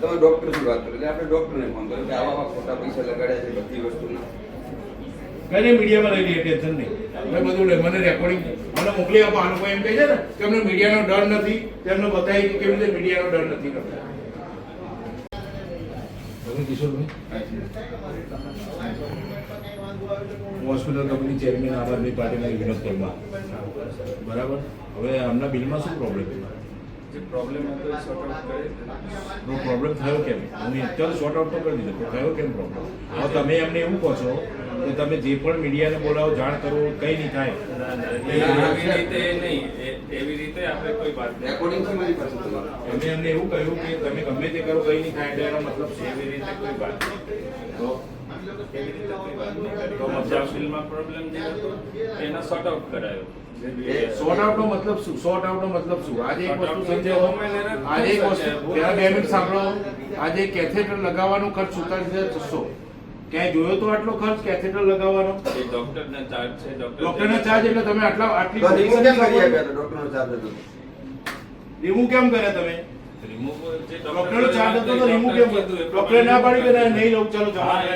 તમે ડોક્ટરની વાત કરો એટલે આપણે ડોક્ટરને ફોન કર્યો કે આવા ખોટા પૈસા લગાડ્યા છે બધી વસ્તુના. કઈ મીડિયામાં લઈ લઈએ, ટેન્શન નહીં. મેં બધું મને રેકોર્ડિંગ મને મોકલી આપો. આ લોકો એમ કહે છે ને કે અમને મીડિયાનો ડર નથી, તેમને બતાવી કે કેવી રીતે મીડિયાનો ડર નથી કરતા. હોસ્પિટલ કંપની ચેરમેન આમ આદમી પાર્ટીના વિનોદ પરમાર. બરાબર. હવે આમના બિલમાં શું પ્રોબ્લેમ છે? જે પ્રોબ્લેમ હતો એ સોર્ટ આઉટ કરે. પ્રોબ્લેમ થયો કેમ? હું ચાલો સોર્ટ આઉટ તો કરી દીધો, તો થયો કેમ પ્રોબ્લેમ? હવે તમે એમને એવું કહો છો કે તમે જે પણ મીડિયાને બોલાવો, જાણ કરો, કઈ નહીં થાય. એવી રીતે આપણે કોઈ વાત રેકોર્ડિંગ છે મારી પાસે તમારું. એમને એવું કહ્યું કે તમે ગમે તે કરો, કઈ નહીં થાય. એટલે એનો મતલબ છે એવી રીતે કોઈ વાત તો એવી રીતે કોઈ વાત નહીં કરી. તો મજાફિલમાં પ્રોબ્લેમ જે હતો એને સોર્ટ આઉટ કરાયો. સોર્ટ આઉટ નો મતલબ શું? સોર્ટ આઉટ નો મતલબ શું? આજે એક વસ્તુ સમજાવો. આજે એક વસ્તુ પેલા 2 મિનિટ સાંભળો. આજે કેથેટર લગાવવાનો ખર્ચ 47,600. ક્યાંય જોયો તો આટલો ખર્ચ કેથેટર લગાવવાનો? એ ડોક્ટરના ચાર્જ છે. ડોક્ટરનો ચાર્જ એટલે તમે આટલી રિમૂવ કેમ કરી આપ્યા તો ડોક્ટરનો ચાર્જ હતો? રિમૂવ કેમ કર્યા તમે? રિમૂવ જે ડોક્ટરનો ચાર્જ હતો તો રિમૂવ કેમ કર્યો? ડોક્ટરે ના પાડી કે નહીં લઉં, ચાલો જવા દે.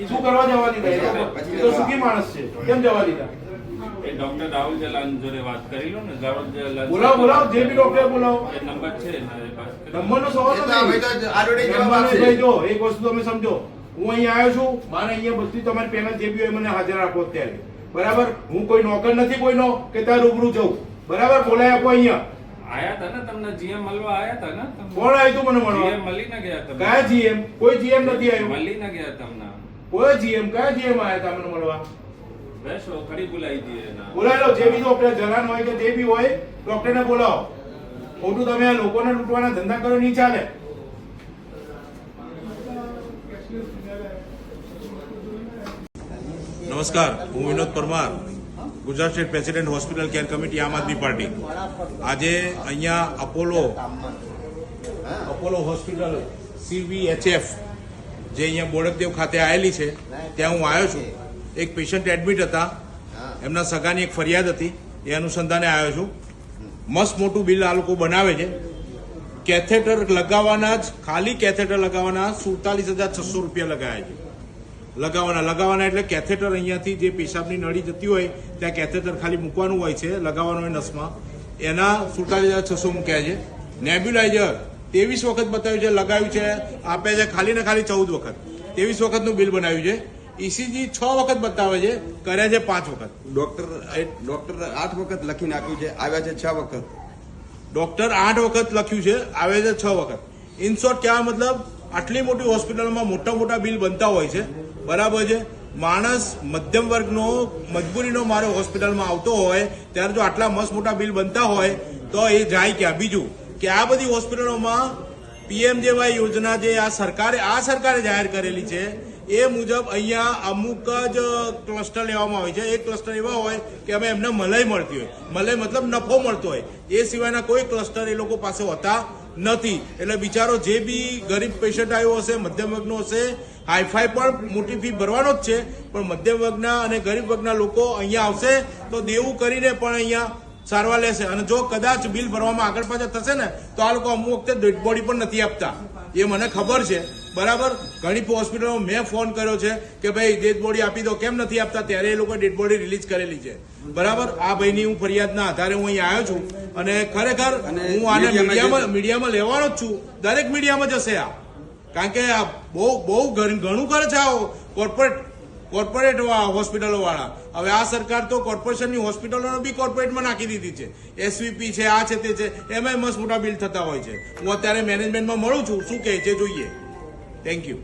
શું કરવા જવા દીધા? એ તો સુખી માણસ છે, કેમ જવા દીધા? એ ડોક્ટર રાહુલ જલાન જોડે વાત કરી લો ને. રાહુલ જલાન બોલાવો, જે બી ડોક્ટર બોલાવો. એ નંબર છે મારી પાસે. નંબરનો સવાલ નથી. ભાઈ જો એક વસ્તુ તમે સમજો, હું અહીંયા આવ્યો છું, મારે અહીંયા બધી તમારી પેનલ જે બી હોય મને હાજર આપો અત્યારે. બરાબર. હું કોઈ નોકર નથી કોઈનો કે ત્યાં રૂબરૂ જવું. બરાબર. બોલાય આપો અહીંયા. આયા હતા ને તમને જીએમ મળવા આયા હતા ને? કોણ આવ્યું તું મને મળવા? જીએમ મળી ના ગયા તમને? કયા જીએમ? કોઈ જીએમ નથી આવ્યું. મળી ના ગયા તમને? કોઈ જીએમ? કયા જીએમ આવ્યા હતા મને મળવા? બેસો ખરી બોલાવી દઈએ ના. બોલાવી લો. જે બી ડોક્ટર જલાન હોય કે જે બી હોય ડોક્ટરને બોલાવો. ખોટું તમે આ લોકોને લૂંટવાના ધંધા કરો, નહીં ચાલે. નમસ્કાર, હું Vinod Parmar, Gujarat state president hospital care committee આમ આદમી પાર્ટી. આજે અહીંયા અપોલો હોસ્પિટલ CVHF જે અહીંયા બોડકદેવ ખાતે આવેલી છે ત્યાં હું આવ્યો છું. એક પેશન્ટ એડમિટ હતા, એમના સગાની એક ફરિયાદ હતી, એ અનુસંધાને આવ્યો છું. મસ્ત મોટું બિલ આ લોકો બનાવે છે. કેથેટર લગાવવાના જ, ખાલી કેથેટર લગાવવાના 47,600 રૂપિયા લગાવ્યા છે. લગાવવાના એટલે કેથેટર અહીંયાથી જે પેશાબની નળી જતી હોય ત્યાં કેથેટર ખાલી મૂકવાનું હોય છે, લગાવવાનું હોય નસમાં, એના 47,600 મૂક્યા છે. નેબ્યુલાઇઝર 23 વખત બતાવ્યું છે, લગાવ્યું છે, આપે છે ખાલી ને ખાલી 14 વખત. 23 વખતનું બિલ બનાવ્યું છે. ECG 6 વખત બતાવે છે, કર્યા છે 5 વખત. ડોક્ટર 8 વખત લખીને આપ્યું છે, આવ્યા છે 6 વખત. ડોક્ટર 8 વખત લખ્યું છે, આવે છે 6 વખત. ઇન શોર્ટ કહેવા મતલબ આટલી મોટી હોસ્પિટલમાં મોટા બિલ બનતા હોય છે. બરાબર છે. માણસ મધ્યમ વર્ગનો મજબૂરીનો મારો હોસ્પિટલમાં આવતો હોય ત્યારે જો આટલા મસ્ત મોટા બિલ બનતા હોય તો એ જાય ક્યાં? બીજું કે આ બધી હોસ્પિટલોમાં PMJY યોજના જે આ સરકારે જાહેર કરેલી છે એ મુજબ અહીંયા અમુક જ ક્લસ્ટર લેવામાં આવે છે. એક ક્લસ્ટર એવા હોય કે અમે એમને મલાઈ મળતી હોય, મલાઈ મતલબ નફો મળતો હોય, એ સિવાયના કોઈ ક્લસ્ટર એ લોકો પાસે હોતા નથી. એટલે બિચારો જે બી ગરીબ પેશન્ટ આવ્યો હશે, મધ્યમ વર્ગનો હશે, હાઈફાઈ પણ મોટી ફી ભરવાનો જ છે, પણ મધ્યમ વર્ગના અને ગરીબ વર્ગના લોકો અહીંયા આવશે તો દેવું કરીને પણ અહીંયા સારવાર લેશે. અને જો કદાચ બિલ ભરવામાં આગળ પાછળ થશે ને તો આ લોકો અમુક વખતે ડેડ બોડી પણ નથી આપતા, એ મને ખબર છે. બરાબર. ઘણી હોસ્પિટલો મેં ફોન કર્યો છે કે ભાઈ ડેડ બોડી આપી દો, કેમ નથી આપતા? ત્યારે એ લોકો ડેડ બોડી રિલીઝ કરેલી છે. બરાબર. આ ભાઈની હું ફરિયાદના આધારે હું અહીંયા આવ્યો છું અને ખરેખર હું આને મીડિયામાં લેવાનો જ છું. દરેક મીડિયામાં જશે આ, કારણ કે આ બહુ ઘણું કરે છે આ કોર્પોરેટ હોસ્પિટલો વાળા. હવે આ સરકાર તો કોર્પોરેશનની હોસ્પિટલોને બી કોર્પોરેટમાં નાખી દીધી છે. SVP છે, આ છે, તે છે, એમાં મસ્ત મોટા બિલ થતા હોય છે. હું અત્યારે મેનેજમેન્ટમાં મળું છું, શું કહે છે જોઈએ. Thank you.